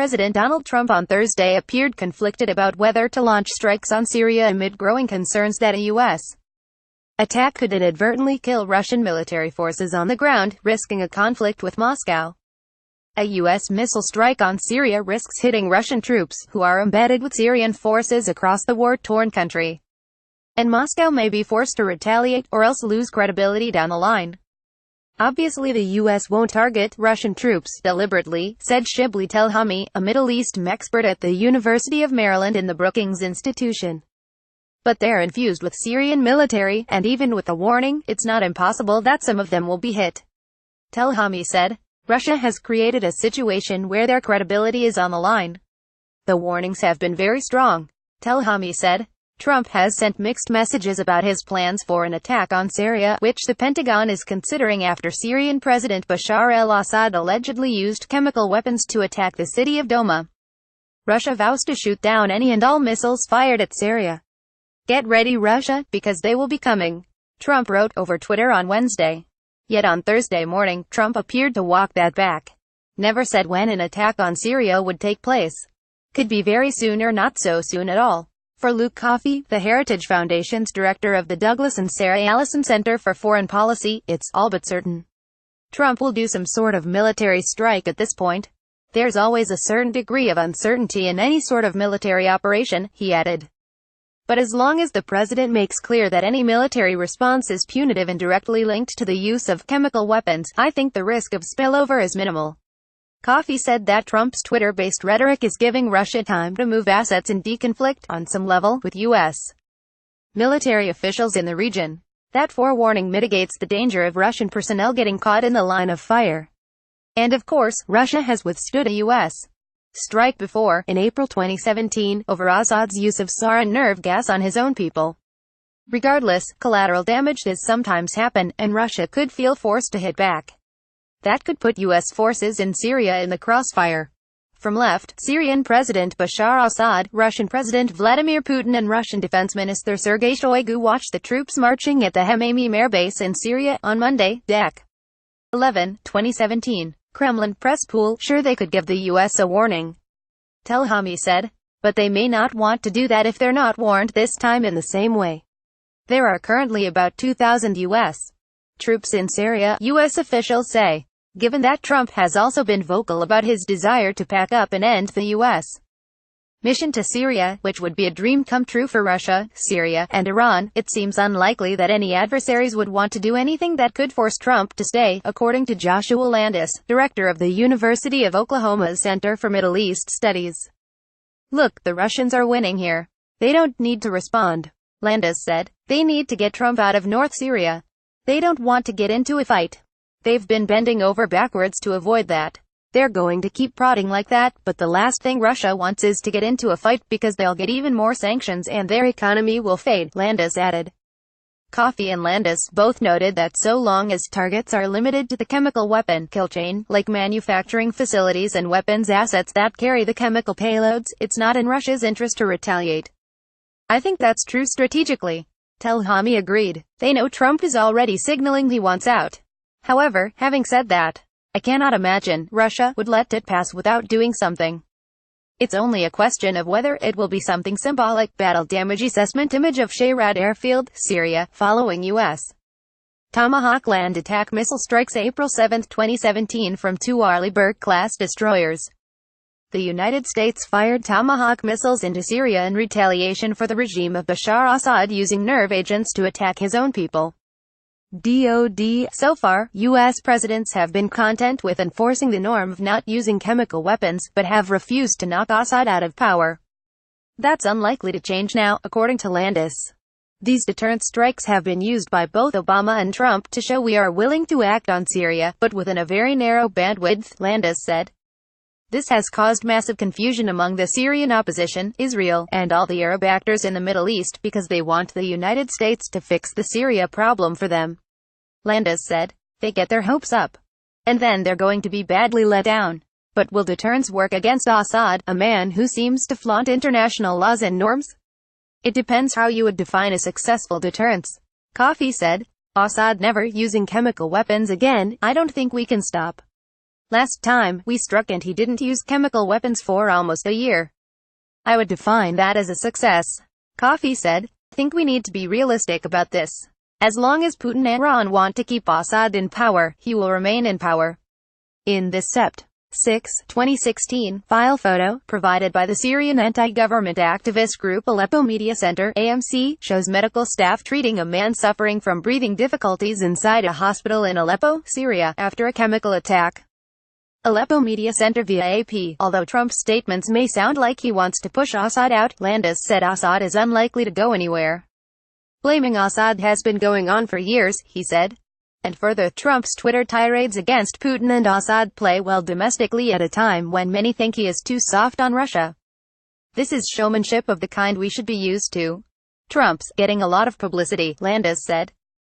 President Donald Trump on Thursday appeared conflicted about whether to launch strikes on Syria amid growing concerns that a U.S. attack could inadvertently kill Russian military forces on the ground, risking a conflict with Moscow. A U.S. missile strike on Syria risks hitting Russian troops, who are embedded with Syrian forces across the war-torn country. And Moscow may be forced to retaliate, or else lose credibility down the line. Obviously the U.S. won't target Russian troops deliberately, said Shibli Telhami, a Middle East expert at the University of Maryland in the Brookings Institution. But they're infused with Syrian military, and even with a warning, it's not impossible that some of them will be hit. Telhami said, Russia has created a situation where their credibility is on the line. The warnings have been very strong. Telhami said, Trump has sent mixed messages about his plans for an attack on Syria, which the Pentagon is considering after Syrian President Bashar al-Assad allegedly used chemical weapons to attack the city of Douma. Russia vows to shoot down any and all missiles fired at Syria. Get ready, Russia, because they will be coming, Trump wrote over Twitter on Wednesday. Yet on Thursday morning, Trump appeared to walk that back. Never said when an attack on Syria would take place. Could be very soon or not so soon at all. For Luke Coffey, the Heritage Foundation's director of the Douglas and Sarah Allison Center for Foreign Policy, it's all but certain Trump will do some sort of military strike at this point. There's always a certain degree of uncertainty in any sort of military operation, he added. But as long as the president makes clear that any military response is punitive and directly linked to the use of chemical weapons, I think the risk of spillover is minimal. Coffey said that Trump's Twitter-based rhetoric is giving Russia time to move assets and deconflict, on some level, with U.S. military officials in the region. That forewarning mitigates the danger of Russian personnel getting caught in the line of fire. And of course, Russia has withstood a U.S. strike before, in April 2017, over Assad's use of sarin nerve gas on his own people. Regardless, collateral damage does sometimes happen, and Russia could feel forced to hit back. That could put U.S. forces in Syria in the crossfire. From left, Syrian President Bashar Assad, Russian President Vladimir Putin and Russian Defense Minister Sergei Shoigu watched the troops marching at the Hmeimim air base in Syria on Monday, Dec. 11, 2017. Kremlin press pool, sure they could give the U.S. a warning. Telhami said. But they may not want to do that if they're not warned this time in the same way. There are currently about 2,000 U.S. troops in Syria, U.S. officials say. Given that Trump has also been vocal about his desire to pack up and end the U.S. mission to Syria, which would be a dream come true for Russia, Syria, and Iran, it seems unlikely that any adversaries would want to do anything that could force Trump to stay, according to Joshua Landis, director of the University of Oklahoma's Center for Middle East Studies. Look, the Russians are winning here. They don't need to respond, Landis said. They need to get Trump out of North Syria. They don't want to get into a fight. They've been bending over backwards to avoid that. They're going to keep prodding like that, but the last thing Russia wants is to get into a fight because they'll get even more sanctions and their economy will fade, Landis added. Coffey and Landis both noted that so long as targets are limited to the chemical weapon kill chain, like manufacturing facilities and weapons assets that carry the chemical payloads, it's not in Russia's interest to retaliate. I think that's true strategically. Telhami agreed. They know Trump is already signaling he wants out. However, having said that, I cannot imagine Russia would let it pass without doing something. It's only a question of whether it will be something symbolic. Battle damage assessment image of Shahrad airfield, Syria, following U.S. Tomahawk land attack missile strikes April 7, 2017 from two Arleigh-Burke-class destroyers. The United States fired Tomahawk missiles into Syria in retaliation for the regime of Bashar Assad using nerve agents to attack his own people. DoD. So far, U.S. presidents have been content with enforcing the norm of not using chemical weapons, but have refused to knock Assad out of power. That's unlikely to change now, according to Landis. These deterrent strikes have been used by both Obama and Trump to show we are willing to act on Syria, but within a very narrow bandwidth, Landis said. This has caused massive confusion among the Syrian opposition, Israel, and all the Arab actors in the Middle East because they want the United States to fix the Syria problem for them. Landis said. They get their hopes up. And then they're going to be badly let down. But will deterrence work against Assad, a man who seems to flaunt international laws and norms? It depends how you would define a successful deterrence. Coffey said. Assad never using chemical weapons again, I don't think we can stop Last time we struck and he didn't use chemical weapons for almost a year. I would define that as a success. Coffee said, I think we need to be realistic about this. As long as Putin and Iran want to keep Assad in power, he will remain in power. In this Sept. 6, 2016, file photo, provided by the Syrian anti-government activist group Aleppo Media Center, AMC, shows medical staff treating a man suffering from breathing difficulties inside a hospital in Aleppo, Syria, after a chemical attack. Aleppo Media Center via AP. Although Trump's statements may sound like he wants to push Assad out, Landis said Assad is unlikely to go anywhere. Blaming Assad has been going on for years, he said. And further, Trump's Twitter tirades against Putin and Assad play well domestically at a time when many think he is too soft on Russia. This is showmanship of the kind we should be used to. Trump's getting a lot of publicity, Landis said.